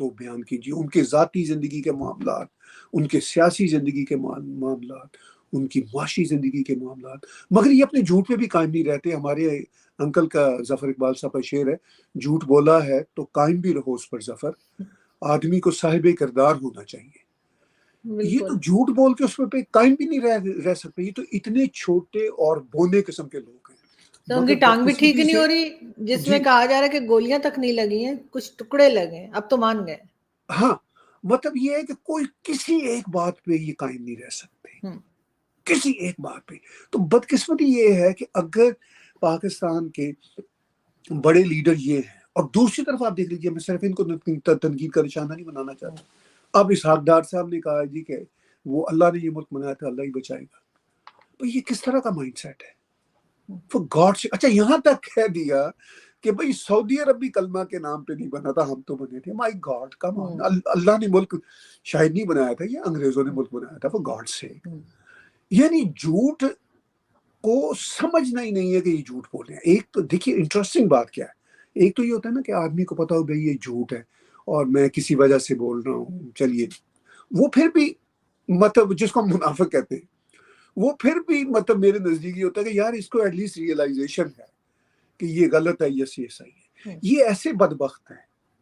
تو بیان کیجیے. ان کے ذاتی زندگی کے معاملات, ان کے سیاسی زندگی کے معاملات, ان کی معاشی زندگی کے معاملات. مگر یہ اپنے جھوٹ پہ بھی قائم نہیں رہتے. ہمارے انکل کا ظفر اقبال صاحب کا شعر ہے, جھوٹ بولا ہے تو قائم بھی رہو اس پر ظفر, آدمی کو صاحب کردار ہونا چاہیے. یہ تو جھوٹ بول کے اس پہ قائم بھی نہیں رہ سکتے. یہ تو اتنے چھوٹے اور بونے قسم کے لوگ ہیں. تو ان کی ٹانگ بھی ٹھیک نہیں ہو رہی, جس میں کہا جا رہا ہے کہ گولیاں تک نہیں لگی ہیں, کچھ ٹکڑے لگے, اب تو مان گئے. ہاں, مطلب یہ ہے کہ کوئی کسی ایک بات پہ یہ قائم نہیں رہ سکتے, کسی ایک بات پہ. تو بدقسمتی یہ ہے کہ اگر پاکستان کے بڑے لیڈر یہ ہیں, اور دوسری طرف آپ دیکھ لیجیے, میں صرف ان کو تنقید کا نشانہ نہیں بنانا چاہتا. اب اسحاق ڈار صاحب نے کہا جی کہ وہ اللہ نے یہ ملک بنایا تھا, اللہ ہی بچائے گا. تو یہ کس طرح کا مائنڈ سیٹ ہے فور گاڈ سے. اچھا یہاں تک کہہ دیا کہ بھئی سعودی عرب بھی کلمہ کے نام پہ نہیں بنا تھا, ہم تو بنے تھے. مائی گاڈ کم آن, اللہ نے ملک شاید نہیں بنایا تھا, یہ انگریزوں نے ملک بنایا تھا فور گاڈ سے. یعنی جھوٹ کو سمجھنا ہی نہیں ہے کہ یہ جھوٹ بول رہے ہیں. ایک تو دیکھیے انٹرسٹنگ بات کیا ہے, ایک تو یہ ہوتا ہے نا کہ آدمی کو پتا ہو بھئی یہ جھوٹ ہے اور میں کسی وجہ سے بول رہا ہوں, چلیے وہ پھر بھی مطلب جس کو ہم منافق کہتے ہیں, وہ پھر بھی مطلب میرے نزدیک یہ ہوتا ہے کہ یار اس کو ایٹ لیسٹ ریئلائزیشن ہے کہ یہ غلط ہے, یہ صحیح ہے. یہ ایسے بدبخت ہیں,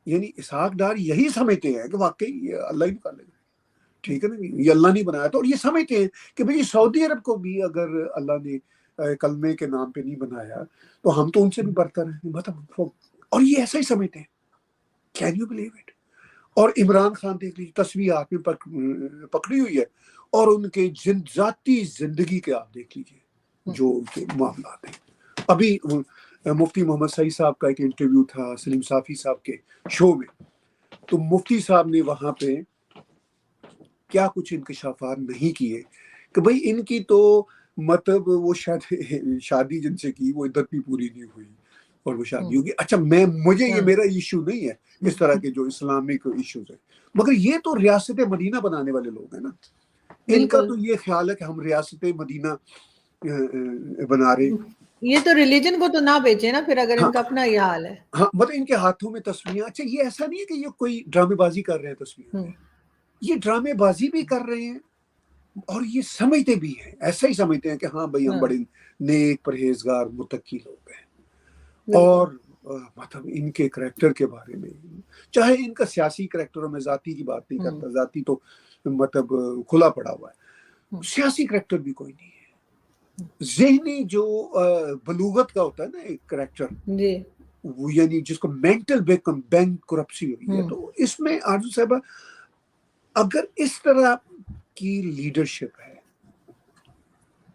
یعنی اسحاق ڈار یہی سمجھتے ہیں کہ واقعی یہ اللہ ہی نکالے گا, ٹھیک ہے نا, یہ اللہ نہیں بنایا تھا. اور یہ سمجھتے ہیں کہ بھئی سعودی عرب کو بھی اگر اللہ نے کلمے کے نام پہ نہیں بنایا تو ہم تو ان سے بھی برتر ہیں, مطلب. اور یہ ایسا ہی سمجھتے ہیں. Can you believe it? اور عمران خان دیکھ لیجیے, تصویر ہاتھ میں پکڑی ہوئی ہے, اور ان کے ذاتی زندگی کے آپ دیکھ لیجیے جو ان کے معاملات ہیں. ابھی مفتی محمد سعید صاحب کا ایک انٹرویو تھا سلیم صافی صاحب کے شو میں, تو مفتی صاحب نے وہاں پہ کیا کچھ انکشافات نہیں کیے کہ بھئی ان کی تو مطلب وہ شادی جن سے کی وہ عدت بھی پوری نہیں ہوئی اور وہ شادی ہوگی. اچھا مجھے یہ میرا ایشو نہیں ہے اس طرح کے جو اسلامک ایشوز ہیں, مگر یہ تو ریاست مدینہ بنانے والے لوگ ہیں نا. ان کا تو یہ خیال ہے کہ ہم ریاست مدینہ بنا رہے. یہ تو ریلیجن کو تو نہ بیچے نا پھر, اگر ان کا اپنا یہ حال ہے. ہاں, مطلب ان کے ہاتھوں میں تصویریں. اچھا یہ ایسا نہیں ہے کہ یہ کوئی ڈرامے بازی کر رہے ہیں تصویروں میں, یہ ڈرامے بازی بھی کر رہے ہیں اور یہ سمجھتے بھی ہیں, ایسا ہی سمجھتے ہیں کہ ہاں بھئی ہم بڑے نیک پرہیزگار متقی لوگ ہیں. اور مطلب ان کے کریکٹر کے بارے میں, چاہے ان کا سیاسی کریکٹر ہو, میں ذاتی کی بات نہیں کرتا, ذاتی تو مطلب کھلا پڑا ہوا ہے, سیاسی کریکٹر بھی کوئی نہیں ہے. ذہنی جو بلوغت کا ہوتا ہے نا ایک کریکٹر, وہ یعنی جس کو مینٹل بینک کرپسی ہوئی ہے, تو اس میں آرزو صاحبہ اگر اس طرح کی لیڈرشپ ہے,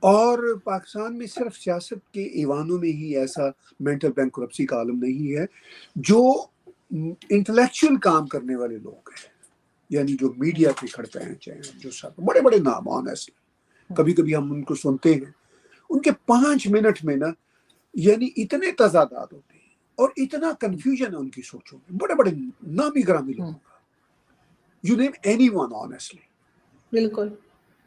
اور پاکستان میں صرف سیاست کے ایوانوں میں ہی ایسا مینٹل بینک کرپسی کا عالم نہیں ہے, جو انٹلیکچوئل کام کرنے والے لوگ ہیں, یعنی جو میڈیا کے کھڑتے ہیں, چاہے جو سب بڑے بڑے نام آنیسٹلی, کبھی کبھی ہم ان کو سنتے ہیں, ان کے 5 منٹ میں نا یعنی اتنے تضادات ہوتے ہیں اور اتنا کنفیوژن ہے ان کی سوچوں میں, بڑے بڑے نامی گرامی لوگوں کا, you name any one honestly. بالکل.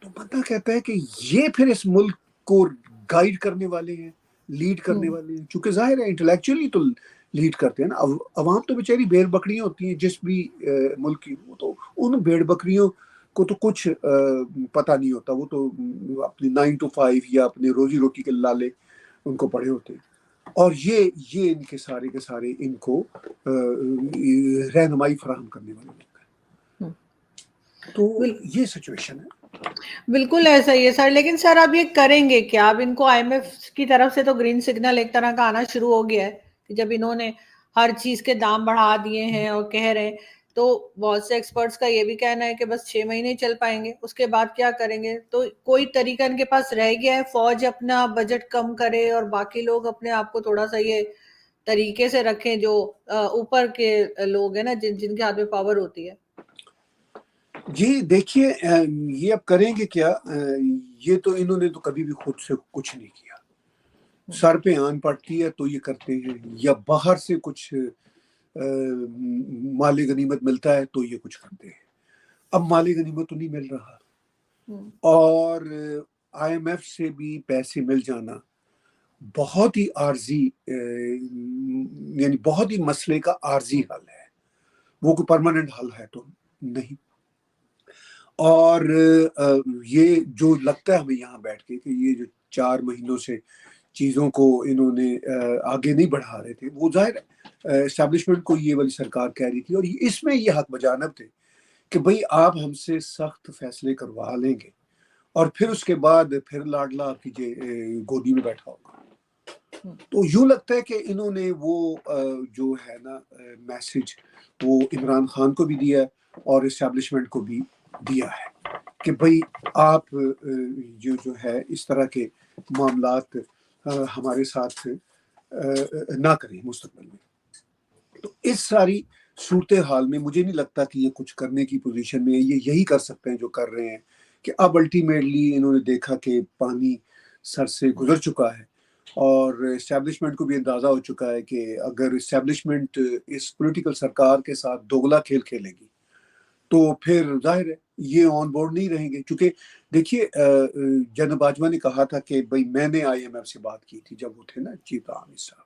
تو بندہ کہتا ہے کہ یہ پھر اس ملک کو گائیڈ کرنے والے ہیں, لیڈ کرنے والے ہیں, چونکہ ظاہر ہے انٹلیکچولی تو لیڈ کرتے ہیں نا. عوام تو بیچاری بھیڑ بکریاں ہوتی ہیں جس بھی ملک کی, تو ان بھیڑ بکریوں کو تو کچھ پتہ نہیں ہوتا, وہ تو اپنی 9 to 5 یا اپنے روزی روٹی کے لالے ان کو پڑے ہوتے ہیں, اور یہ ان کے سارے ان کو رہنمائی فراہم کرنے والے لوگ ہیں. تو یہ سچویشن ہے. بالکل ایسا ہی ہے سر. لیکن سر اب یہ کریں گے کیا؟ اب ان کو آئی ایم ایف کی طرف سے تو گرین سگنل ایک طرح کا آنا شروع ہو گیا ہے, کہ جب انہوں نے ہر چیز کے دام بڑھا دیے ہیں اور کہہ رہے ہیں, تو بہت سے ایکسپرٹس کا یہ بھی کہنا ہے کہ بس 6 مہینے چل پائیں گے, اس کے بعد کیا کریں گے؟ تو کوئی طریقہ ان کے پاس رہ گیا ہے, فوج اپنا بجٹ کم کرے اور باقی لوگ اپنے آپ کو تھوڑا سا یہ طریقے سے رکھیں, جو اوپر کے لوگ ہیں نا, جن کے ہاتھ میں پاور ہوتی ہے. جی دیکھیے, یہ اب کریں گے کیا؟ یہ تو انہوں نے تو کبھی بھی خود سے کچھ نہیں کیا. سر پہ آن پڑتی ہے تو یہ کرتے ہیں, یا باہر سے کچھ مالی غنیمت ملتا ہے تو یہ کچھ کرتے ہیں. اب مالی غنیمت تو نہیں مل رہا, اور آئی ایم ایف سے بھی پیسے مل جانا بہت ہی عارضی, یعنی بہت ہی مسئلے کا عارضی حل ہے. وہ کوئی پرماننٹ حل ہے تو نہیں. اور یہ جو لگتا ہے ہمیں یہاں بیٹھ کے کہ یہ جو 4 مہینوں سے چیزوں کو انہوں نے آگے نہیں بڑھا رہے تھے، وہ ظاہر ہے اسٹیبلشمنٹ کو یہ والی سرکار کہہ رہی تھی، اور اس میں یہ حق بجانب تھے کہ بھئی آپ ہم سے سخت فیصلے کروا لیں گے اور پھر اس کے بعد پھر لاڈلا آپ کی گودی میں بیٹھا ہوگا. تو یوں لگتا ہے کہ انہوں نے وہ جو ہے نا میسج وہ عمران خان کو بھی دیا اور اسٹیبلشمنٹ کو بھی دیا ہے کہ بھئی آپ جو ہے اس طرح کے معاملات ہمارے ساتھ نہ کریں مستقبل میں. تو اس ساری صورتحال میں مجھے نہیں لگتا کہ یہ کچھ کرنے کی پوزیشن میں ہے. یہ یہی کر سکتے ہیں جو کر رہے ہیں کہ اب الٹیمیٹلی انہوں نے دیکھا کہ پانی سر سے گزر چکا ہے اور اسٹیبلشمنٹ کو بھی اندازہ ہو چکا ہے کہ اگر اسٹیبلشمنٹ اس پولیٹیکل سرکار کے ساتھ دوگلا کھیل کھیلے گی تو پھر ظاہر ہے یہ آن بورڈ نہیں رہیں گے. کیونکہ دیکھیے جناب باجوہ نے کہا تھا کہ بھئی میں نے IMF سے بات کی تھی جب وہ تھے نا چیف عامر صاحب،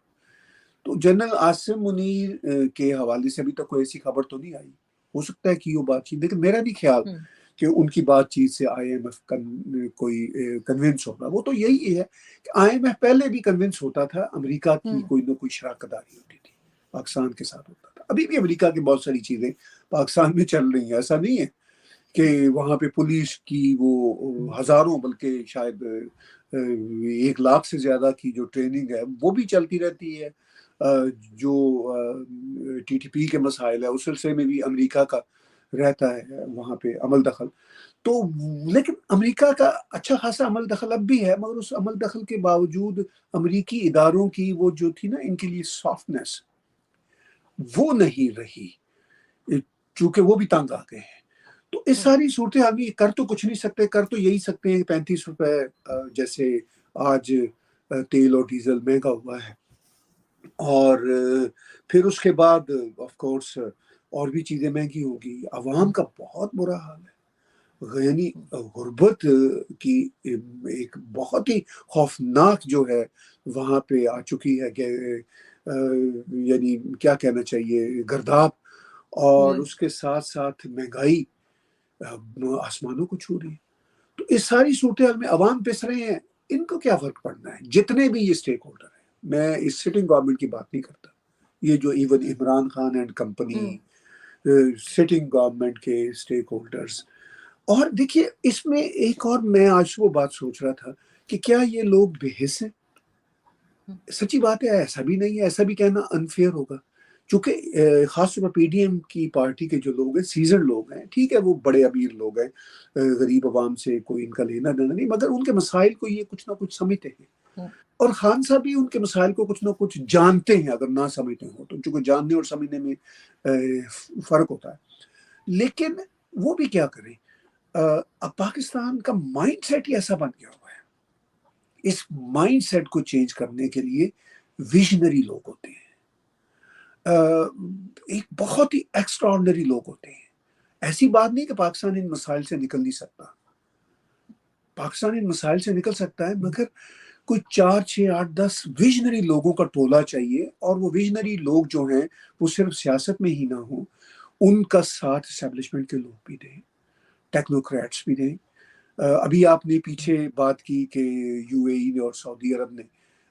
تو جنرل عاصم منیر کے حوالے سے ابھی تک کوئی ایسی خبر تو نہیں آئی. ہو سکتا ہے کہ یہ بات چیت، لیکن میرا نہیں خیال کہ ان کی بات چیت سے IMF کوئی کنونس ہوگا. وہ تو یہی ہے کہ IMF پہلے بھی کنونس ہوتا تھا، امریکہ کی کوئی نہ کوئی شراکت داری ہوتی تھی، پاکستان کے ساتھ ہوتا تھا. ابھی بھی امریکہ کی بہت ساری چیزیں پاکستان میں چل رہی ہیں. ایسا نہیں ہے کہ وہاں پہ پولیس کی وہ ہزاروں بلکہ شاید 1 لاکھ سے زیادہ کی جو ٹریننگ ہے وہ بھی چلتی رہتی ہے. جو TTP کے مسائل ہے اس سلسلے میں بھی امریکہ کا رہتا ہے وہاں پہ عمل دخل. تو لیکن امریکہ کا اچھا خاصا عمل دخل اب بھی ہے، مگر اس عمل دخل کے باوجود امریکی اداروں کی وہ جو تھی نا ان کے لیے سافٹنس وہ نہیں رہی، چونکہ وہ بھی تنگ آ گئے ہیں. تو اس ساری صورتحال میں کر تو کچھ نہیں سکتے، کر تو یہی سکتے ہیں 35 روپے جیسے آج تیل اور ڈیزل مہنگا ہوا ہے، اور پھر اس کے بعد آف کورس اور بھی چیزیں مہنگی ہوگی. عوام کا بہت برا حال ہے، یعنی غربت کی ایک بہت ہی خوفناک جو ہے وہاں پہ آ چکی ہے کہ یعنی کیا کہنا چاہیے گرداب، اور اس کے ساتھ ساتھ مہنگائی آسمانوں کو چھو رہی ہے. تو اس ساری صورتحال میں عوام پس رہے ہیں، ان کو کیا فرق پڑنا ہے جتنے بھی یہ اسٹیک ہولڈر ہیں. میں اس سٹنگ گورنمنٹ کی بات نہیں کرتا، یہ جو even Imran Khan and company sitting government کے اسٹیک ہولڈرز. اور دیکھیے اس میں ایک اور میں آج وہ بات سوچ رہا تھا کہ کیا یہ لوگ بے حس ہیں؟ سچی بات ہے ایسا بھی نہیں ہے، ایسا بھی کہنا انفیئر ہوگا، چونکہ خاص طور پر PDM کی پارٹی کے جو لوگ ہیں سیزن لوگ ہیں، ٹھیک ہے وہ بڑے امیر لوگ ہیں، غریب عوام سے کوئی ان کا لینا دینا نہیں، مگر ان کے مسائل کو یہ کچھ نہ کچھ سمجھتے ہیں. اور خان صاحب بھی ان کے مسائل کو کچھ نہ کچھ جانتے ہیں، اگر نہ سمجھتے ہوں تو، چونکہ جاننے اور سمجھنے میں فرق ہوتا ہے. لیکن وہ بھی کیا کریں، اب پاکستان کا مائنڈ سیٹ ہی ایسا بن گیا ہوا ہے. اس مائنڈ سیٹ کو چینج کرنے کے لیے ویژنری لوگ ہوتے ہیں، ایک بہت ہی ایکسٹراڈنری لوگ ہوتے ہیں. ایسی بات نہیں کہ پاکستان ان مسائل سے نکل نہیں سکتا، پاکستان ان مسائل سے نکل سکتا ہے، مگر کوئی 4 6 8 10 ویژنری لوگوں کا ٹولہ چاہیے. اور وہ ویژنری لوگ جو ہیں وہ صرف سیاست میں ہی نہ ہوں، ان کا ساتھ اسٹیبلشمنٹ کے لوگ بھی دیں، ٹیکنوکریٹس بھی دیں. ابھی آپ نے پیچھے بات کی کہ UAE اور سعودی عرب نے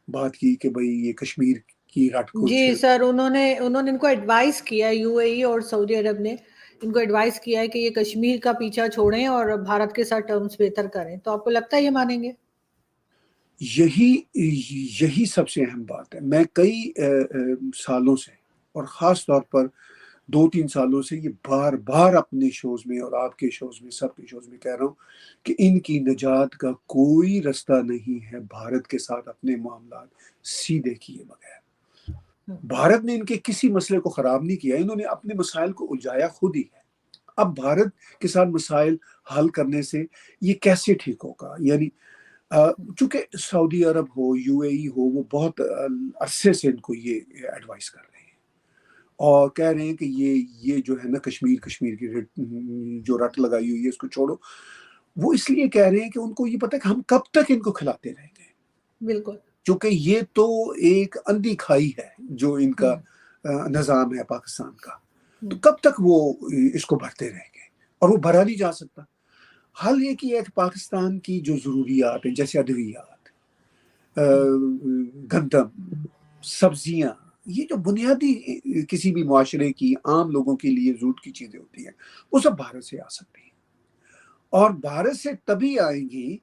بات کی کہ بھئی یہ کشمیر کی رٹ کو جی سر، انہوں نے ان کو ایڈوائز کیا، UAE اور سعودی عرب نے ان کو ایڈوائز کیا ہے کہ یہ کشمیر کا پیچھا چھوڑیں اور بھارت کے ساتھ ٹرمز بہتر کریں. تو آپ کو لگتا ہے یہ مانیں گے؟ یہی سب سے اہم بات ہے. میں کئی سالوں سے اور خاص طور پر 2 3 سالوں سے یہ بار بار اپنے شوز میں اور آپ کے شوز میں سب کے شوز میں کہہ رہا ہوں کہ ان کی نجات کا کوئی رستہ نہیں ہے بھارت کے ساتھ اپنے معاملات سیدھے کیے بغیر. بھارت نے ان کے کسی مسئلے کو خراب نہیں کیا، انہوں نے اپنے مسائل کو الجھایا خود ہی ہے. اب بھارت کے ساتھ مسائل حل کرنے سے یہ کیسے ٹھیک ہوگا؟ یعنی چونکہ سعودی عرب ہو UAE ہو وہ بہت عرصے سے ان کو یہ ایڈوائز کر رہے ہیں اور کہہ رہے ہیں کہ یہ جو ہے نا کشمیر کی جو رٹ لگائی ہوئی ہے اس کو چھوڑو. وہ اس لیے کہہ رہے ہیں کہ ان کو یہ پتہ ہے کہ ہم کب تک ان کو کھلاتے رہیں گے. بالکل، چونکہ یہ تو ایک اندھی کھائی ہے جو ان کا نظام ہے پاکستان کا. تو کب تک وہ اس کو بھرتے رہیں گے؟ اور وہ بھرا نہیں جا سکتا. حل یہ کہ پاکستان کی جو ضروریات ہیں جیسے ادویات، گندم، سبزیاں، یہ جو بنیادی کسی بھی معاشرے کی عام لوگوں کے لیے ضرورت کی چیزیں ہوتی ہیں، وہ سب بھارت سے آ سکتی ہیں. اور بھارت سے تبھی آئیں گی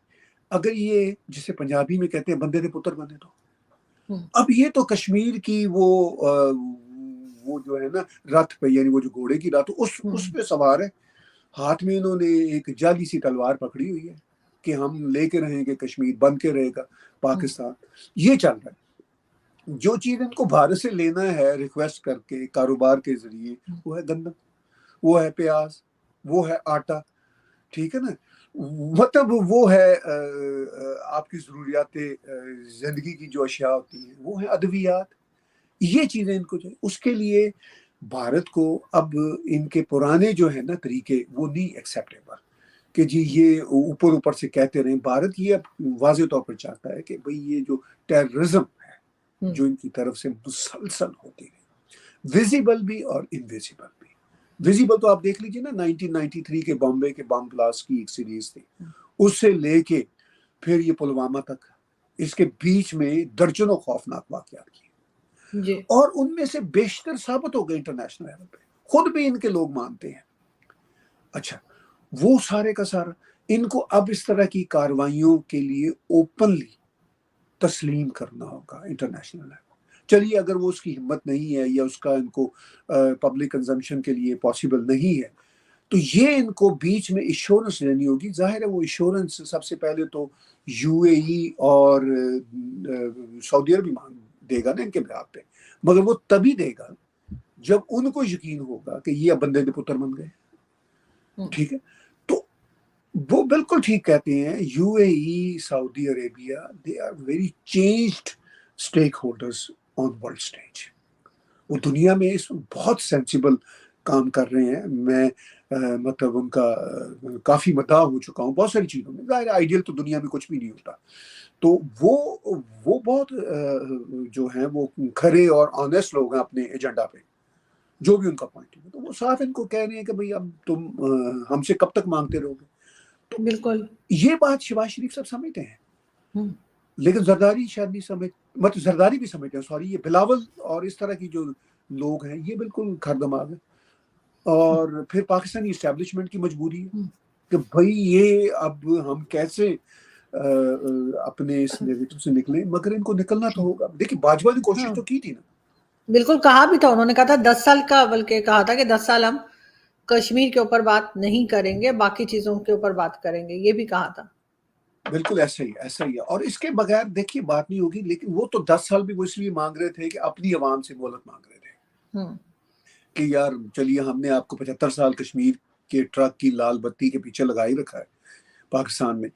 اگر یہ جسے پنجابی میں کہتے ہیں بندے دے پتر بنے تو. اب یہ تو کشمیر کی وہ جو ہے نا رتھ پہ، یعنی وہ جو گھوڑے کی رتھ اس پہ سوار ہے. ہاتھ میں انہوں نے ایک جعلی سی تلوار پکڑی ہوئی ہے کہ ہم لے کے رہیں گے، کشمیر بن کے رہے گا پاکستان. یہ چل رہا ہے. جو چیز ان کو بھارت سے لینا ہے ریکویسٹ کر کے کاروبار کے ذریعے، وہ ہے گندم، وہ ہے پیاز، وہ ہے آٹا، ٹھیک ہے نا، مطلب وہ ہے آپ کی ضروریات زندگی کی جو اشیاء ہوتی ہیں، وہ ہے ادویات. یہ چیزیں ان کو چاہیے. اس کے لیے بھارت کو اب ان کے پرانے جو ہے نا طریقے وہ نہیں ایکسیپٹیبل کہ جی یہ اوپر سے کہتے رہیں. بھارت یہ اب واضح طور پر چاہتا ہے کہ بھئی یہ جو ٹیررزم ہے جو ان کی طرف سے مسلسل ہوتی ہے، ویزیبل بھی اور انویزیبل بھی. ویزیبل تو آپ دیکھ لیجیے نا 1993 کے بامبے کے بم بلاسٹ کی ایک سیریز تھی، اس سے لے کے پھر یہ پلوامہ تک، اس کے بیچ میں درجنوں خوفناک واقعات کیے جی. اور ان میں سے بیشتر ثابت ہو گئے انٹرنیشنل لیول پہ، خود بھی ان کے لوگ مانتے ہیں. اچھا وہ سارے کا سارا ان کو اب اس طرح کی کاروائیوں کے لیے اوپنلی تسلیم کرنا ہوگا انٹرنیشنل لیول. چلیے اگر وہ اس کی ہمت نہیں ہے یا اس کا ان کو پبلک کنزمپشن کے لیے پاسبل نہیں ہے، تو یہ ان کو بیچ میں ایشورنس لینی ہوگی. ظاہر ہے وہ ایشورنس سب سے پہلے تو یو اے ای اور سعودی عرب بھی دے گا نا ان کے بہاف پہ، مگر وہ تبھی دے گا جب ان کو یقین ہوگا کہ یہ اب بندے کے پتر بن گئے. ٹھیک ہے، تو وہ بالکل ٹھیک کہتے ہیں. U A E, Saudi Arabia, they are very changed stakeholders on world stage. وہ دنیا میں اس بہت سینسیبل کام کر رہے ہیں. میں مطلب ان کا کافی مداح ہو چکا ہوں بہت ساری چیزوں میں. ظاہر آئیڈیل تو دنیا میں کچھ بھی نہیں ہوتا. تو وہ بہت جو ہیں وہ کھرے اور آنیسٹ لوگ ہیں اپنے ایجنڈا پہ، جو بھی ان کا پوائنٹ ہے. تو وہ صاف ان کو کہہ رہے ہیں کہ بھئی اب تم ہم سے کب تک مانگتے رہو گے. تو بالکل یہ بات شہباز شریف صاحب سمجھتے ہیں، لیکن زرداری شاید نہیں سمجھ، مطلب زرداری بھی سمجھتے ہیں، سوری، یہ بلاول اور اس طرح کی جو لوگ ہیں یہ بالکل کھر دماغ ہے. اور پھر پاکستانی اسٹیبلشمنٹ کی مجبوری ہے کہ بھئی یہ اب ہم کیسے اپنے اس نیگیٹو سے نکلیں، مگر ان کو نکلنا تو ہوگا. دیکھیں باجوہ نے کوشش تو کی تھی نا. بالکل کہا بھی تھا، انہوں نے کہا تھا 10 سال کا، بلکہ کہا تھا کہ 10 سال ہم کشمیر کے اوپر بات نہیں کریں گے، باقی چیزوں کے اوپر بات کریں گے، یہ بھی کہا تھا. بالکل ایسا ہی ہے. اور اس کے بغیر دیکھیے بات نہیں ہوگی. لیکن وہ تو 10 سال بھی وہ اس لیے مانگ رہے تھے کہ اپنی عوام سے مہلت مانگ رہے تھے کہ یار چلیے ہم نے آپ کو 75 سال کشمیر کے ٹرک کی لال بتی کے پیچھے لگائی رکھا ہے پاکستان میں،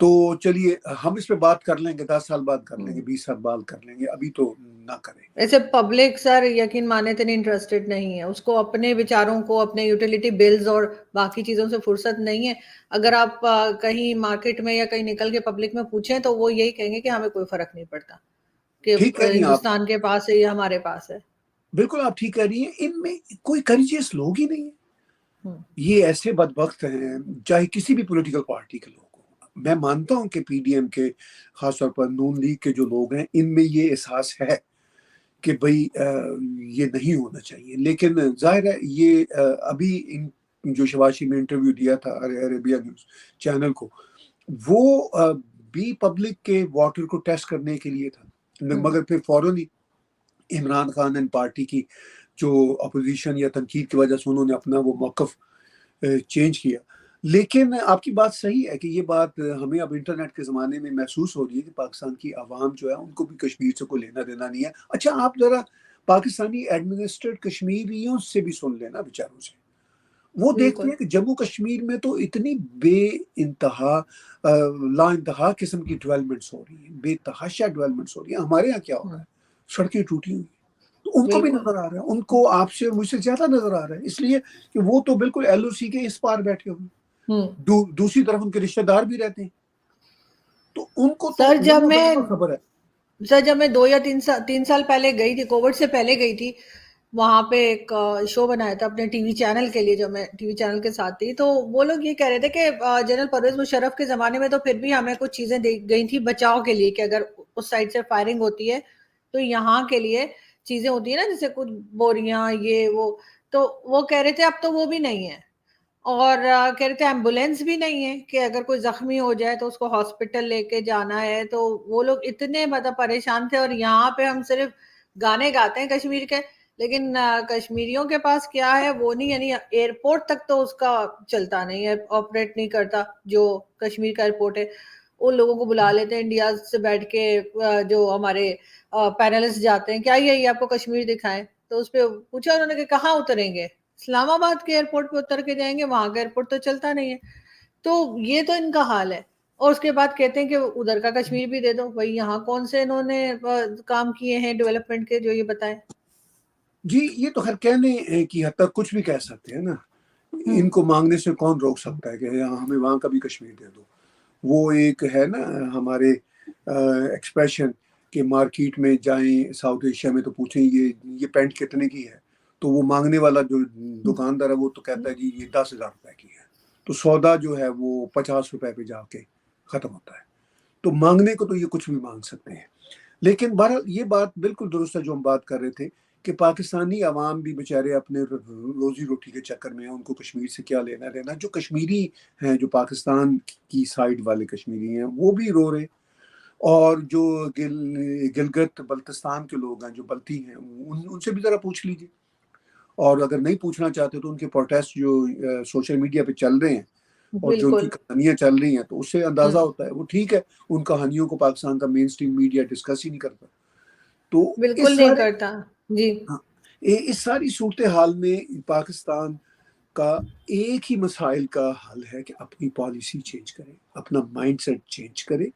تو چلیے ہم اس پہ بات کر لیں گے، 10 سال بعد کر لیں گے، 20 سال بعد کر لیں گے، ابھی تو نہ کریں. ایسے پبلک سر یقین مانے اتنی انٹرسٹڈ نہیں ہے، اس کو اپنے بیچاروں کو اپنے یوٹیلیٹی بلز اور باقی چیزوں سے فرصت نہیں ہے. اگر آپ کہیں مارکیٹ میں یا کہیں نکل کے پبلک میں پوچھیں تو وہ یہی کہیں گے کہ ہمیں کوئی فرق نہیں پڑتا کہ ہندوستان کے پاس ہے یا ہمارے پاس ہے. بالکل آپ ٹھیک کہہ رہی ہیں. ان میں کوئی کریجیس لوگ ہی نہیں ہیں. یہ ایسے بدبخت ہیں چاہے کسی بھی پولیٹیکل پارٹی کے لوگ ہوں. میں مانتا ہوں کہ پی ڈی ایم کے، خاص طور پر نون لیگ کے جو لوگ ہیں، ان میں یہ احساس ہے کہ بھئی یہ نہیں ہونا چاہیے. لیکن ظاہر ہے یہ ابھی ان جو شہباز شریف نے انٹرویو دیا تھا عربیہ نیوز چینل کو، وہ بھی پبلک کے واٹر کو ٹیسٹ کرنے کے لیے تھا، مگر پھر فوراً ہی عمران خان اینڈ پارٹی کی جو اپوزیشن یا تنقید کی وجہ سے انہوں نے اپنا وہ موقف چینج کیا. لیکن آپ کی بات صحیح ہے کہ یہ بات ہمیں اب انٹرنیٹ کے زمانے میں محسوس ہو رہی ہے کہ پاکستان کی عوام جو ہے ان کو بھی کشمیر سے کوئی لینا دینا نہیں ہے. اچھا آپ ذرا پاکستانی ایڈمنسٹریٹ کشمیریوں سے بھی سن لینا بیچاروں سے. وہ دیکھتے ہیں کہ جموں کشمیر میں تو اتنی بے انتہا لا انتہا قسم کی ڈیولپمنٹس ہو رہی ہیں، بے تحاشا ڈیولپمنٹس ہو رہی ہیں. ہمارے یہاں کیا ہو رہا ہے؟ سڑکیں ٹوٹی ہوئی. ان کو بھی نظر آ رہا ہے، ان کو آپ سے مجھ سے زیادہ نظر آ رہا ہے، اس لیے کہ وہ تو بالکل ایل او سی کے اس پار بیٹھے ہوئے، دوسری طرف ان کے رشتہ دار بھی رہتے ہیں. تو ان کو تو خبر ہے. سر جب میں 2 یا 3 سال پہلے گئی تھی، کووڈ سے پہلے گئی تھی، وہاں پہ ایک شو بنایا تھا اپنے ٹی وی چینل کے لیے، جو میں ٹی وی چینل کے ساتھ تھی، تو وہ لوگ یہ کہہ رہے تھے کہ جنرل پرویز مشرف کے زمانے میں تو پھر بھی ہمیں کچھ چیزیں دی گئی تھی بچاؤ کے لیے، کہ اگر اس سائڈ سے فائرنگ ہوتی ہے تو یہاں کے لیے چیزیں ہوتی ہیں نا، جیسے کچھ بوریاں یہ وہ، تو وہ کہہ رہے تھے اب تو وہ بھی نہیں ہے، اور کہہ رہے تھے ایمبولینس بھی نہیں ہے کہ اگر کوئی زخمی ہو جائے تو اس کو ہاسپٹل لے کے جانا ہے، تو وہ لوگ اتنے مطلب پریشان تھے۔ اور یہاں پہ ہم صرف گانے گاتے ہیں کشمیر کے، لیکن کشمیریوں کے پاس کیا ہے وہ نہیں، یعنی ایئرپورٹ تک تو اس کا چلتا نہیں ہے، آپریٹ نہیں کرتا جو کشمیر کا ایئرپورٹ ہے۔ ان لوگوں کو بلا لیتے ہیں انڈیا سے بیٹھ کے، جو ہمارے پینلسٹ جاتے ہیں، کیا یہ آپ کو کشمیر دکھائیں، تو اس پہ پوچھا انہوں نے کہ کہاں اتریں گے؟ اسلام آباد کے ایئرپورٹ پہ اتر کے جائیں گے، وہاں کا ایئرپورٹ تو چلتا نہیں ہے۔ تو یہ تو ان کا حال ہے، اور اس کے بعد کہتے ہیں کہ ادھر کا کشمیر بھی دے دو۔ بھائی یہاں کون سے انہوں نے کام کیے ہیں ڈیولپمنٹ کے جو یہ بتائیں؟ جی یہ تو خیر کہنے کی حد تک کچھ بھی کہہ سکتے ہیں نا، ان کو مانگنے سے کون روک سکتا ہے کہ ہمیں وہاں کا بھی کشمیر دے دو۔ وہ ایک ہے نا ہمارے ایکسپریشن کہ مارکیٹ میں جائیں ساؤتھ ایشیا میں تو پوچھیں یہ پینٹ کتنے کی ہے، تو وہ مانگنے والا جو دکاندار ہے وہ تو کہتا ہے جی یہ 10,000 روپے کی ہے، تو سودا جو ہے وہ 50 روپے پہ جا کے ختم ہوتا ہے۔ تو مانگنے کو تو یہ کچھ بھی مانگ سکتے ہیں، لیکن بہرحال یہ بات بالکل درست ہے جو ہم بات کر رہے تھے کہ پاکستانی عوام بھی بیچارے اپنے روزی روٹی کے چکر میں ہیں، ان کو کشمیر سے کیا لینا دینا۔ جو کشمیری ہیں، جو پاکستان کی سائڈ والے کشمیری ہیں، وہ بھی رو رہے، اور جو گلگت بلتستان کے لوگ ہیں جو بلتی ہیں ان سے بھی ذرا پوچھ لیجیے، اور اگر نہیں پوچھنا چاہتے تو ان کے پروٹیسٹ جو سوشل میڈیا پہ چل رہے ہیں اور جو ان کی بالکل کہانیاں چل رہی ہیں تو اس سے اندازہ ہوتا ہے۔ وہ ٹھیک ہے، ان کہانیوں کو پاکستان کا مین سٹریم میڈیا ڈسکس ہی نہیں کرتا۔ تو بالکل اس نہیں سارے کرتا جی۔ ہاں، اس ساری صورتحال میں پاکستان کا ایک ہی مسائل کا حل ہے کہ اپنی پالیسی چینج کرے، اپنا مائنڈ سیٹ چینج کرے،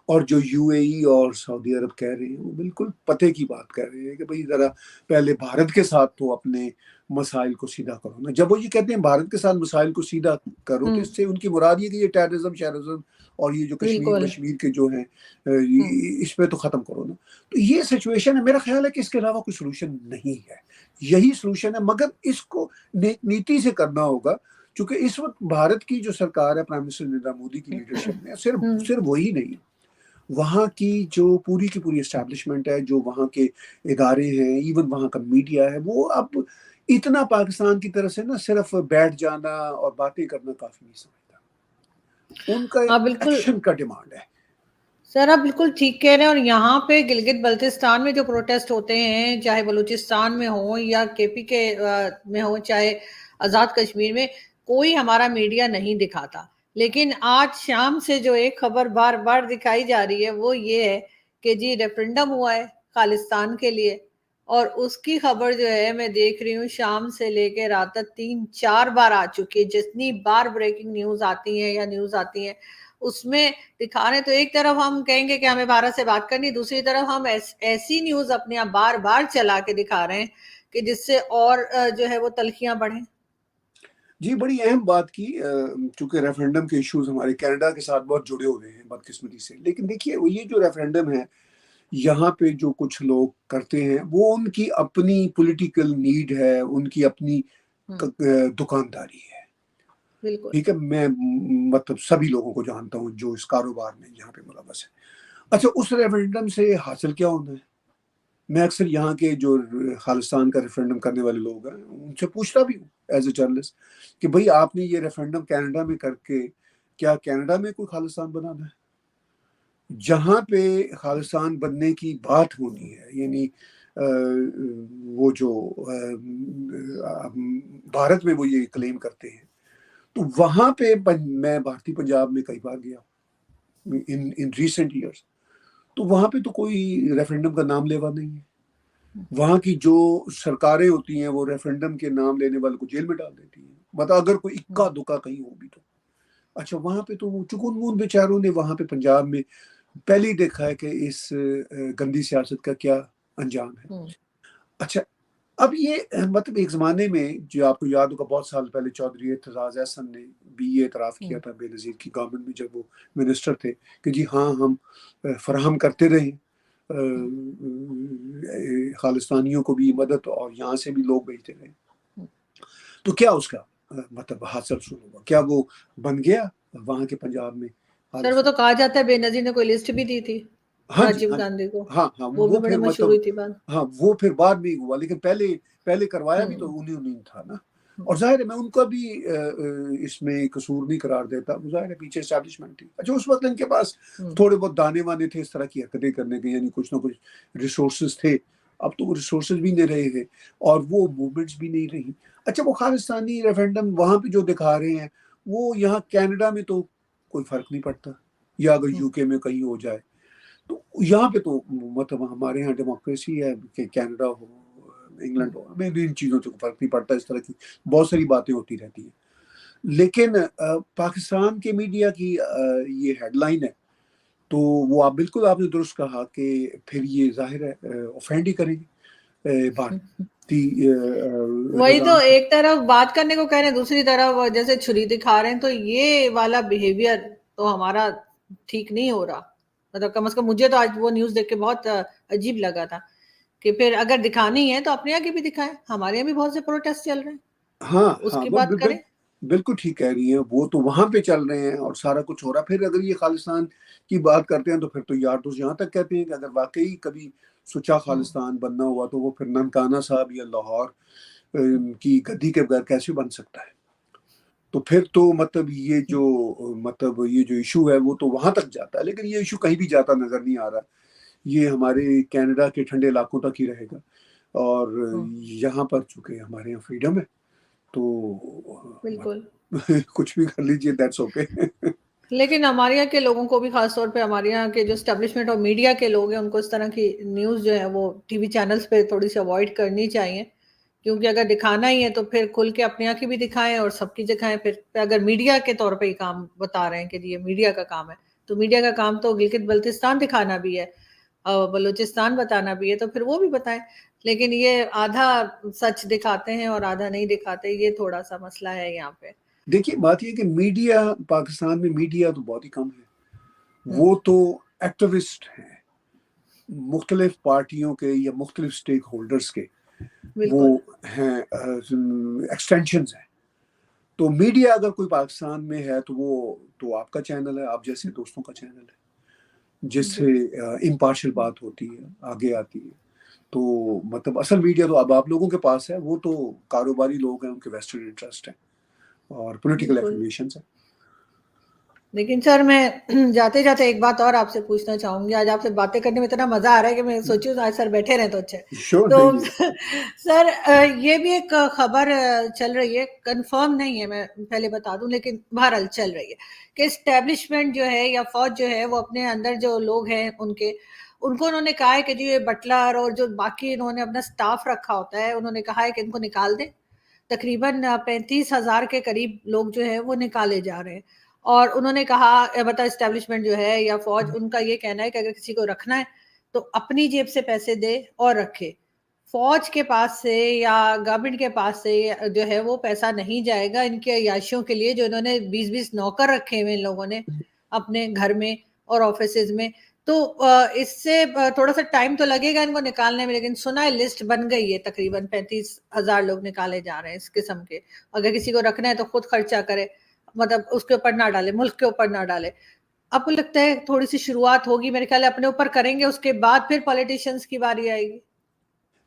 اور جو یو اے ای اور سعودی عرب کہہ رہے ہیں وہ بالکل پتے کی بات کہہ رہے ہیں کہ بھئی ذرا پہلے بھارت کے ساتھ تو اپنے مسائل کو سیدھا کرو نا۔ جب وہ یہ کہتے ہیں بھارت کے ساتھ مسائل کو سیدھا کرو تو اس سے ان کی مراد یہ کہ یہ ٹیررزم شیرزم اور یہ جو کشمیر بالکل وشمیر کے جو ہیں اس پہ تو ختم کرو نا۔ تو یہ سچویشن ہے، میرا خیال ہے کہ اس کے علاوہ کوئی سلوشن نہیں ہے، یہی سلوشن ہے، مگر اس کو نیتی سے کرنا ہوگا، چونکہ اس وقت بھارت کی جو سرکار ہے پرائم منسٹر نریندر مودی کی لیڈرشپ میں صرف وہی نہیں، وہاں کی جو پوری کی پوری اسٹیبلشمنٹ ہے، جو وہاں کے ادارے ہیں، ایون وہاں کا میڈیا ہے، وہ اب اتنا پاکستان کی طرف سے نا صرف بیٹھ جانا اور باتیں کرنا کافی نہیں سمجھتا، ان کا ہاں بالکل ایکشن کا ڈیمانڈ ہے۔ سر، آپ بالکل ٹھیک کہہ رہے ہیں، اور یہاں پہ گلگت بلتستان میں جو پروٹیسٹ ہوتے ہیں، چاہے بلوچستان میں ہوں یا کے پی کے میں ہوں، چاہے آزاد کشمیر میں، کوئی ہمارا میڈیا نہیں دکھاتا۔ لیکن آج شام سے جو ایک خبر بار بار دکھائی جا رہی ہے وہ یہ ہے کہ جی ریفرنڈم ہوا ہے خالصتان کے لیے، اور اس کی خبر جو ہے میں دیکھ رہی ہوں شام سے لے کے رات تک 3-4 بار آ چکی ہے۔ جتنی بار بریکنگ نیوز آتی ہیں یا نیوز آتی ہیں اس میں دکھا رہے، تو ایک طرف ہم کہیں گے کہ ہمیں بھارت سے بات کرنی، دوسری طرف ہم ایسی نیوز اپنے آپ بار بار چلا کے دکھا رہے ہیں کہ جس سے اور جو ہے وہ تلخیاں بڑھیں۔ جی بڑی اہم بات کی، چونکہ ریفرنڈم کے ایشوز ہمارے کینیڈا کے ساتھ بہت جڑے ہوئے ہیں بدقسمتی سے، لیکن دیکھیے وہ یہ جو ریفرنڈم ہے یہاں پہ جو کچھ لوگ کرتے ہیں وہ ان کی اپنی پولیٹیکل نیڈ ہے، ان کی اپنی دکانداری ہے، بالکل ٹھیک ہے۔ میں مطلب سبھی لوگوں کو جانتا ہوں جو اس کاروبار میں یہاں پہ ملوث ہے۔ اچھا، اس ریفرنڈم سے حاصل کیا ہونا ہے؟ میں اکثر یہاں کے جو خالصتان کا ریفرنڈم کرنے والے لوگ ہیں ان سے پوچھتا بھی ہوں ایز اے جرنلسٹ کہ بھئی آپ نے یہ ریفرنڈم کینیڈا میں کر کے کیا کینیڈا میں کوئی خالصتان بنانا ہے؟ جہاں پہ خالصتان بننے کی بات ہونی ہے، یعنی وہ جو بھارت میں وہ یہ کلیم کرتے ہیں، تو وہاں پہ میں بھارتی پنجاب میں کئی بار گیا ان ریسنٹ ایئرس، تو وہاں پہ تو کوئی ریفرنڈم کا نام لیوا نہیں ہے۔ وہاں کی جو سرکاریں ہوتی ہیں وہ ریفرنڈم کے نام لینے والے کو جیل میں ڈال دیتی ہیں، مطلب اگر کوئی اکا دکا کہیں ہو بھی تو۔ اچھا، وہاں پہ تو چکن مون بیچاروں نے وہاں پہ پنجاب میں پہلے ہی دیکھا ہے کہ اس گندی سیاست کا کیا انجام ہے۔ اچھا، اب یہ مطلب ایک زمانے میں جو آپ کو یاد ہوگا بہت سال پہلے چودھری اعتزاز احسن نے بھی یہ اعتراف کیا تھا بے نظیر کی گورنمنٹ میں جب وہ منسٹر تھے کہ جی ہاں ہم فراہم کرتے رہے خالستانیوں کو بھی مدد اور یہاں سے بھی لوگ بھیجتے رہے، تو کیا اس کا مطلب حاصل شروع ہوا؟ کیا وہ بن گیا وہاں کے پنجاب میں سر وہ تو کہا جاتا ہے بے نظیر نے کوئی لسٹ بھی دی تھی ہاں جی راجیو ہاں گاندھی کو، ہاں ہاں وہ بھی بڑے پھر مشہور مطلب ہوئی تھی بات۔ ہاں وہ پھر بعد میں ہوا، لیکن پہلے کروایا بھی تو انہیں تھا نا۔ اور ظاہر ہے میں ان کا بھی اس میں قصور نہیں قرار دیتا، ظاہر ہے پیچھے اسٹیبلشمنٹ تھی۔ اچھا اس وقت ان کے پاس تھوڑے بہت دانے وانے تھے اس طرح کی حرکتیں کرنے کے، یعنی کچھ نہ کچھ ریسورسز تھے، اب تو وہ ریسورسز بھی نہیں رہے ہیں اور وہ موومنٹس بھی نہیں رہی۔ اچھا وہ خالستانی ریفرینڈم وہاں پہ جو دکھا رہے ہیں وہ یہاں کینیڈا میں تو کوئی فرق نہیں پڑتا، یا اگر یو کے میں کہیں ہو جائے تو یہاں پہ تو مطلب ہمارے یہاں ڈیموکریسی ہے کہ کینیڈا ہو انگلینڈ ہو، ہمیں بھی ان چیزوں سے فرق نہیں پڑتا، اس طرح کی بہت ساری باتیں ہوتی رہتی ہیں۔ لیکن پاکستان کے میڈیا کی یہ ہیڈ لائن ہے تو وہ آپ نے درست کہا کہ پھر یہ ظاہر ہے اوفینڈ ہی کریں گے بھارتی وہی تو نظام۔ ایک طرف بات کرنے کو کہہ رہے ہیں، دوسری طرف جیسے چھری دکھا رہے ہیں، تو یہ والا بیہیویئر تو ہمارا ٹھیک نہیں ہو رہا۔ مطلب کم از کم مجھے تو آج وہ نیوز دیکھ کے بہت عجیب لگا تھا کہ پھر اگر دکھانی ہے تو اپنے یہاں کی بھی دکھائیں، ہمارے یہاں بھی بہت سے پروٹیسٹ چل رہے ہیں، ہاں اس ہاں کی وہ بات کریں۔ بالکل ٹھیک کہہ رہی ہیں، وہ تو وہاں پہ چل رہے ہیں اور سارا کچھ ہو رہا ہے۔ پھر اگر یہ خالستان کی بات کرتے ہیں تو پھر تو یار دوست یہاں تک کہتے ہیں کہ اگر واقعی کبھی سچا خالستان بننا ہوا تو وہ پھر ننکانہ صاحب یا لاہور کی گدی کے بغیر کیسے بن سکتا ہے؟ تو پھر تو مطلب یہ جو ایشو ہے وہ تو وہاں تک جاتا ہے، لیکن یہ ایشو کہیں بھی جاتا نظر نہیں آ رہا، یہ ہمارے کینیڈا کے ٹھنڈے علاقوں تک ہی رہے گا، اور یہاں پر چونکہ ہمارے یہاں فریڈم ہے تو بالکل کچھ بھی کر لیجیے، دیٹس اوکے۔ لیکن ہمارے یہاں کے لوگوں کو بھی، خاص طور پہ ہمارے یہاں کے جو اسٹیبلشمنٹ اور میڈیا کے لوگ ہیں، ان کو اس طرح کی نیوز جو ہے وہ ٹی وی چینلز پہ تھوڑی سی اوائڈ کرنی چاہیے، کیونکہ اگر دکھانا ہی ہے تو پھر کھل کے اپنے یہاں کی بھی دکھائیں اور سب کی دکھائیں۔ پھر اگر میڈیا کے طور پہ ہی کام بتا رہے ہیں کہ یہ میڈیا کا کام ہے، تو میڈیا کا کام تو گلگت بلتستان دکھانا بھی ہے، بلوچستان بتانا بھی ہے، تو پھر وہ بھی بتائیں۔ لیکن یہ آدھا سچ دکھاتے ہیں اور آدھا نہیں دکھاتے، یہ تھوڑا سا مسئلہ ہے یہاں پہ۔ دیکھیے بات یہ کہ میڈیا پاکستان میں میڈیا تو بہت ہی کم ہے، وہ تو ایکٹیوسٹ ہیں مختلف پارٹیوں کے یا مختلف سٹیک ہولڈرز کے، وہ بالکل ہیں ایکسٹینشنز ہیں۔ تو میڈیا اگر کوئی پاکستان میں ہے تو وہ تو آپ کا چینل ہے، آپ جیسے دوستوں کا چینل ہے جس سے امپارشل بات ہوتی ہے، آگے آتی ہے۔ تو مطلب اصل میڈیا تو اب آپ لوگوں کے پاس ہے، وہ تو کاروباری لوگ ہیں، ان کے ویسٹڈ انٹرسٹ ہیں اور پولیٹیکل بالکل۔ ایفیلیشنز ہیں۔ لیکن سر میں جاتے جاتے ایک بات اور آپ سے پوچھنا چاہوں گی، آج آپ سے باتیں کرنے میں اتنا مزہ آ رہا ہے کہ میں سوچی ہوں آج سر بیٹھے رہیں تو اچھا ہے۔ شور تو نہیں ہے۔ سر یہ بھی ایک خبر چل رہی ہے، کنفرم نہیں ہے، میں پہلے بتا دوں، لیکن بہرحال چل رہی ہے کہ اسٹیبلشمنٹ جو ہے یا فوج جو ہے وہ اپنے اندر جو لوگ ہیں ان کو انہوں نے کہا ہے کہ جو یہ بٹلر اور جو باقی انہوں نے اپنا سٹاف رکھا ہوتا ہے، انہوں نے کہا ہے کہ ان کو نکال دیں۔ تقریباً 35,000 کے قریب لوگ جو ہے وہ نکالے جا رہے ہیں، اور انہوں نے کہا مطلب اسٹیبلشمنٹ جو ہے یا فوج، ان کا یہ کہنا ہے کہ اگر کسی کو رکھنا ہے تو اپنی جیب سے پیسے دے اور رکھے، فوج کے پاس سے یا گورنمنٹ کے پاس سے جو ہے وہ پیسہ نہیں جائے گا ان کے عیاشیوں کے لیے، جو انہوں نے 20 نوکر رکھے ہوئے ان لوگوں نے اپنے گھر میں اور آفیسز میں۔ تو اس سے تھوڑا سا ٹائم تو لگے گا ان کو نکالنے میں، لیکن سنا ہے لسٹ بن گئی ہے، تقریباً 35,000 لوگ نکالے جا رہے ہیں اس قسم کے۔ اگر کسی کو رکھنا ہے تو خود خرچہ کرے، مطلب اس کے اوپر نہ ڈالے، ملک کے اوپر نہ ڈالے۔ آپ کو لگتا ہے تھوڑی سی شروعات ہوگی، میرے خیال ہے اپنے اوپر کریں گے، اس کے بعد پھر پولیٹیشنز کی باری آئے گی؟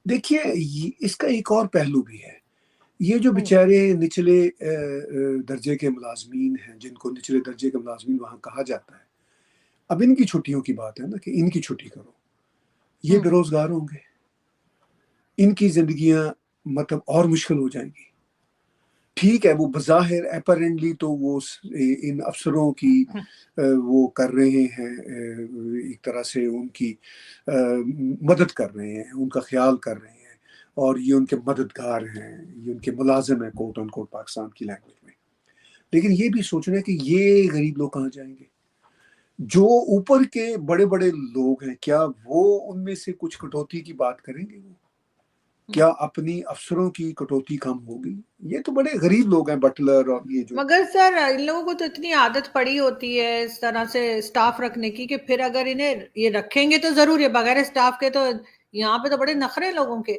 دیکھیے اس کا ایک اور پہلو بھی ہے، یہ جو بیچارے نچلے درجے کے ملازمین ہیں، جن کو نچلے درجے کے ملازمین وہاں کہا جاتا ہے، اب ان کی چھٹیوں کی بات ہے نا کہ ان کی چھٹی کرو، یہ بے روزگار ہوں گے، ان کی زندگیاں مطلب اور مشکل ہو جائیں گی۔ ٹھیک ہے وہ بظاہر اپیرنٹلی تو وہ ان افسروں کی وہ کر رہے ہیں، ایک طرح سے ان کی مدد کر رہے ہیں، ان کا خیال کر رہے ہیں، اور یہ ان کے مددگار ہیں، یہ ان کے ملازم ہیں کوٹ ان کوٹ پاکستان کی لینگویج میں۔ لیکن یہ بھی سوچنا ہے کہ یہ غریب لوگ کہاں جائیں گے؟ جو اوپر کے بڑے بڑے لوگ ہیں، کیا وہ ان میں سے کچھ کٹوتی کی بات کریں گے؟ کیا اپنی افسروں کی کٹوتی کم ہوگی؟ یہ تو بڑے غریب لوگ ہیں بٹلر اور یہ جو. مگر سر ان لوگوں کو تو اتنی عادت پڑی ہوتی ہے اس طرح سے سٹاف رکھنے کی کہ پھر اگر انہیں یہ رکھیں گے تو ضرور ہے، بغیر سٹاف کے تو یہاں پہ تو بڑے نخرے لوگوں کے.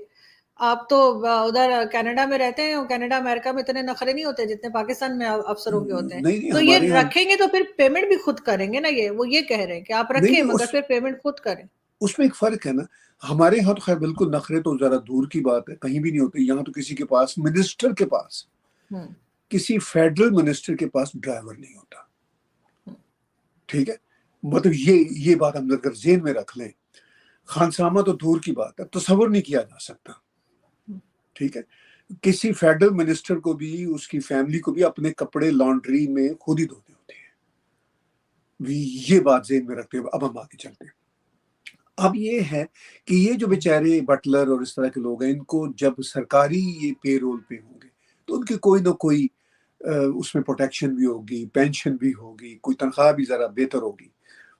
آپ تو ادھر کینیڈا میں رہتے ہیں، کینیڈا امریکہ میں اتنے نخرے نہیں ہوتے جتنے پاکستان میں افسروں کے ہوتے ہیں. نہیں تو ہمارے یہ یہاں رکھیں گے تو پھر پیمنٹ بھی خود کریں گے نا، وہ یہ کہہ رہے ہیں کہ آپ رکھیں نہیں مگر پھر پیمنٹ خود کریں. اس میں ایک فرق ہے نا. ہمارے یہاں تو خیر بالکل نخرے تو ذرا دور کی بات ہے، کہیں بھی نہیں ہوتے. یہاں تو کسی کے پاس منسٹر کے پاس کسی فیڈرل منسٹر کے پاس ڈرائیور نہیں ہوتا. ٹھیک ہے، مطلب یہ بات ہم اگر ذہن میں رکھ لیں. خانسامہ تو دور کی بات ہے، تصور نہیں کیا جا سکتا. ٹھیک ہے، کسی فیڈرل منسٹر کو بھی اس کی فیملی کو بھی اپنے کپڑے لانڈری میں خود ہی دھونے ہوتے ہیں. یہ بات ذہن میں رکھتے ہوئے اب ہم آگے چلتے ہیں. اب یہ ہے کہ یہ جو بیچارے بٹلر اور اس طرح کے لوگ ہیں، ان کو جب سرکاری یہ پے رول پہ ہوں گے تو ان کی کوئی نہ کوئی اس میں پروٹیکشن بھی ہوگی، پینشن بھی ہوگی، کوئی تنخواہ بھی ذرا بہتر ہوگی.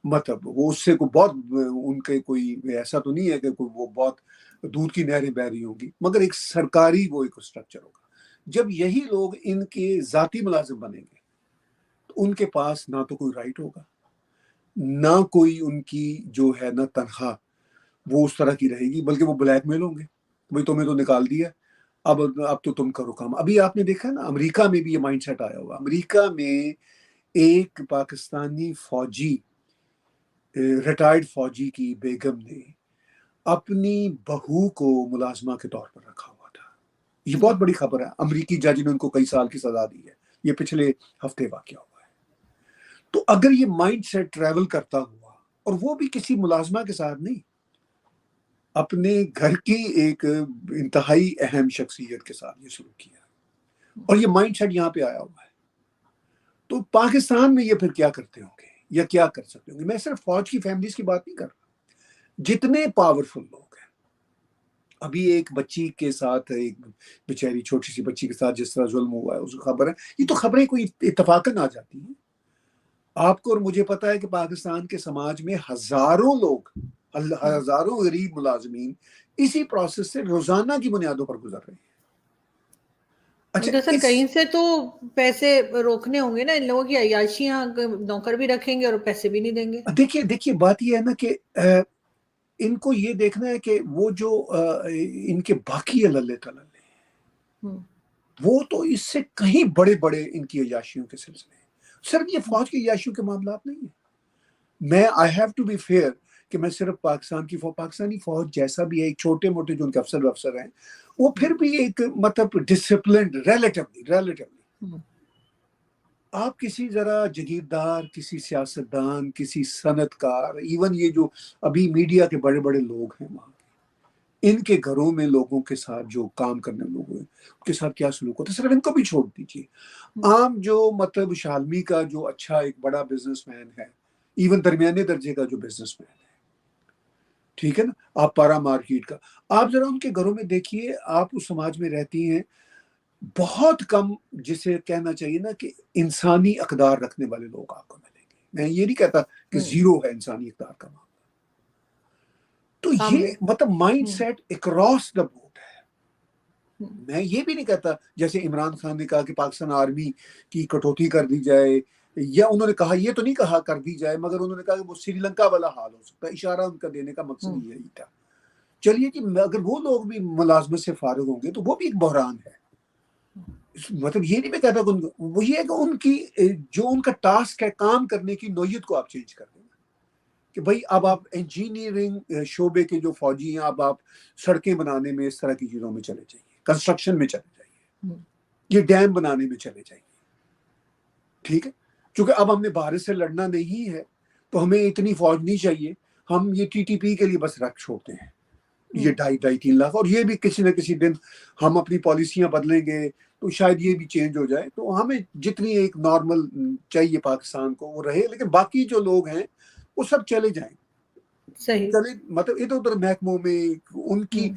مطلب وہ اس سے کوئی بہت ان کے کوئی ایسا تو نہیں ہے کہ کوئی وہ بہت دودھ کی نہریں بہ رہی ہوں گی، مگر ایک سرکاری وہ ایک اسٹرکچر ہوگا. جب یہی لوگ ان کے ذاتی ملازم بنیں گے تو ان کے پاس نہ تو کوئی رائٹ ہوگا، نہ کوئی ان کی جو ہے نا تنخواہ وہ اس طرح کی رہے گی، بلکہ وہ بلیک میل ہوں گے. بھائی تمہیں تو نکال دیا، اب تو تم کرو کام. ابھی آپ نے دیکھا نا امریکہ میں بھی یہ مائنڈ سیٹ آیا ہوا. امریکہ میں ایک پاکستانی فوجی، ریٹائرڈ فوجی کی بیگم نے اپنی بہو کو ملازمہ کے طور پر رکھا ہوا تھا. یہ بہت بڑی خبر ہے. امریکی جج نے ان کو کئی سال کی سزا دی ہے. یہ پچھلے ہفتے واقع ہوا ہے. تو اگر یہ مائنڈ سیٹ ٹریول کرتا ہوا، اور وہ بھی کسی ملازمہ کے ساتھ نہیں، اپنے گھر کی ایک انتہائی اہم شخصیت کے ساتھ یہ شروع کیا، اور یہ مائنڈ سیٹ یہاں پہ آیا ہوا ہے، تو پاکستان میں یہ پھر کیا کرتے ہوں گے یا کیا کر سکتے ہوں گے؟ میں صرف فوج کی فیملیز کی بات نہیں کر رہا، جتنے پاورفل لوگ ہیں. ابھی ایک بچی کے ساتھ، ایک بیچاری چھوٹی سی بچی کے ساتھ جس طرح ظلم ہوا ہے، اس کی خبر ہے. یہ تو خبریں کوئی اتفاقاً آ جاتی ہیں. آپ کو اور مجھے پتا ہے کہ پاکستان کے سماج میں ہزاروں لوگ، ہزاروں غریب ملازمین اسی پروسیس سے روزانہ کی بنیادوں پر گزر رہے ہیں. اچھا، سر کہیں سے تو پیسے روکنے ہوں گے نا، ان لوگوں کی عیاشیاں، نوکر بھی رکھیں گے اور پیسے بھی نہیں دیں گے. دیکھیے بات یہ ہے نا کہ ان کو یہ دیکھنا ہے کہ وہ جو ان کے باقی اللہ تعالیٰ وہ تو اس سے کہیں بڑے بڑے ان کی عیاشیوں کے سلسلے ہیں. صرف یہ فوج کی عیاشیوں کے معاملات نہیں ہیں. میں I have to be fair کہ میں صرف پاکستانی فوج جیسا بھی ہے، ایک چھوٹے موٹے جو ان کے افسر ہیں، وہ پھر بھی ایک مطلب ڈسپلنڈ ریلیٹیولی. آپ کسی ذرا جگیردار، کسی سیاستدان، کسی صنعت کار، ایون یہ جو ابھی میڈیا کے بڑے بڑے لوگ ہیں وہاں، ان کے گھروں میں لوگوں کے ساتھ جو کام کرنے لوگ ہیں ان کے ساتھ کیا سلوک ہوتا ہے، صرف ان کو بھی چھوڑ دیجیے. عام جو مطلب شالمی کا جو اچھا ایک بڑا بزنس مین ہے، ایون درمیانے درجے کا جو بزنس مین ہے، ٹھیک ہے نا، آپ پارا مارکیٹ کا، آپ ذرا ان کے گھروں میں دیکھیے. آپ اس سماج میں رہتی ہیں، بہت کم جسے کہنا چاہیے نا کہ انسانی اقدار رکھنے والے لوگ آپ کو ملیں گے. میں یہ نہیں کہتا کہ زیرو ہے انسانی اقدار کا معاملہ. تو یہ مطلب mindset across the board ہے. میں یہ بھی نہیں کہتا جیسے عمران خان نے کہا کہ پاکستان آرمی کی کٹوتی کر دی جائے، یا انہوں نے کہا، یہ تو نہیں کہا کر دی جائے، مگر انہوں نے کہا کہ وہ سری لنکا والا حال ہو سکتا ہے. اشارہ ان کا دینے کا مقصد یہی تھا. چلیے کہ اگر وہ لوگ بھی ملازمت سے فارغ ہوں گے تو وہ بھی ایک بحران ہے. مطلب یہ نہیں میں کہتا کہ وہ یہ ہے کہ ان کی جو ان کا ٹاسک ہے، کام کرنے کی نوعیت کو آپ چینج کر دیں کہ بھائی اب آپ انجینئرنگ شعبے کے جو فوجی ہیں، اب آپ سڑکیں بنانے میں، اس طرح کی چیزوں میں چلے جائیے، کنسٹرکشن میں چلے جائیے، یہ ڈیم بنانے میں چلے جائیے. ٹھیک ہے، چونکہ اب ہم نے بھارت سے لڑنا نہیں ہے تو ہمیں اتنی فوج نہیں چاہیے. ہم یہ ٹی ٹی پی کے لیے بس رکھ چھوڑتے ہیں یہ 2.5-3 لاکھ، اور یہ بھی کسی نہ کسی دن ہم اپنی پالیسیاں بدلیں گے تو شاید یہ بھی چینج ہو جائے. تو ہمیں جتنی ایک نارمل چاہیے پاکستان کو وہ رہے، لیکن باقی جو لوگ ہیں وہ سب چلے جائیں. چلے مطلب ادھر ادھر محکموں میں ان کی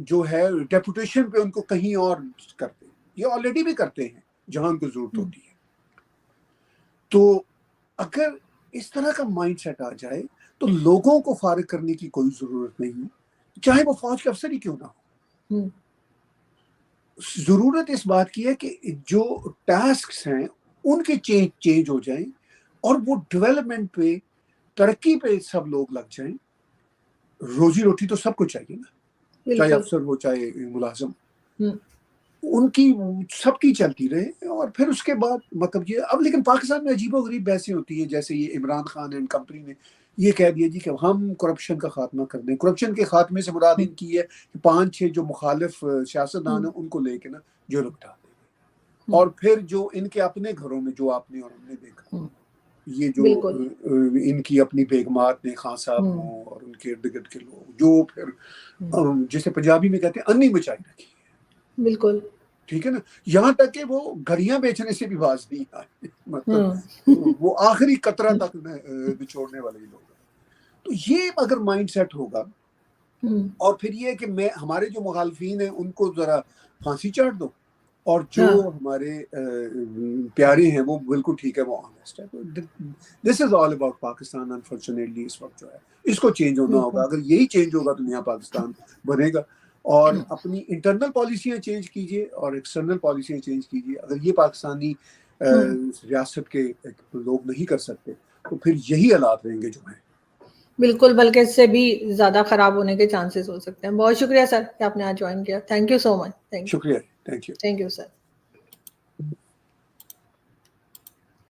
جو ہے ڈیپوٹیشن پہ ان کو کہیں اور کرتے ہیں. یہ آلریڈی بھی کرتے ہیں جہاں ان کو ضرورت ہوتی ہے. تو اگر اس طرح کا مائنڈ سیٹ آ جائے تو لوگوں کو فارغ کرنے کی کوئی ضرورت نہیں، چاہے وہ فوج کے افسر ہی کیوں نہ ہو. ضرورت اس بات کی ہے کہ جو ٹاسکس ہیں ان کے چینج ہو جائیں اور وہ ڈیولپمنٹ پہ ترقی پہ سب لوگ لگ جائیں. روزی روٹی تو سب کو چاہیے نا, چاہے افسر ہو چاہے ملازم, ان کی سب کی چلتی رہے. اور پھر اس کے بعد مطلب یہ اب لیکن پاکستان میں عجیب و غریب بحثیں ہوتی ہیں, جیسے یہ عمران خان اینڈ کمپنی نے یہ کہہ دیا جی کہ ہم کرپشن کا خاتمہ کر دیں. کرپشن کے خاتمے سے مراد ان کی ہے کہ 5-6 جو مخالف سیاستدان ہیں ان کو لے کے نا جیل بٹھا دیں, اور پھر جو ان کے اپنے گھروں میں جو آپ نے اور ہم نے دیکھا یہ جو ان کی اپنی بیگمات نے خان صاحب ہوں اور ان کے ارد گرد کے لوگ جو پھر جسے پنجابی میں کہتے ہیں انی مچائی رکھی ہے. بالکل ٹھیک ہے نا, یہاں تک کہ وہ گھڑیاں بیچنے سے بھی باز نہیں آئے, مطلب وہ آخری قطرہ تک نچوڑنے والے لوگ ہیں. تو یہ اگر مائنڈ سیٹ ہوگا اور پھر یہ کہ ہمارے جو مخالفین ہیں ان کو ذرا پھانسی چاٹ دو, اور جو ہمارے پیارے ہیں وہ بالکل ٹھیک ہے, وہ آنیسٹ ہے. دس از آل اباؤٹ پاکستان. انفارچونیٹلی اس وقت جو ہے اس کو چینج ہونا ہوگا. اگر یہی چینج ہوگا تو نیا پاکستان بنے گا. اور اپنی انٹرنل پالیسیاں چینج کیجیے اور ایکسٹرنل پالیسیاں چینج کیجیے. اگر یہ پاکستانی ریاست کے لوگ نہیں کر سکتے تو پھر یہی حالات رہیں گے جو ہیں. بالکل, بلکہ اس سے بھی زیادہ خراب ہونے کے چانسز ہو سکتے ہیں. بہت شکریہ سر کہ آپ نے آج جوائن کیا. تھینک یو سو مچ. شکریہ. Thank you sir.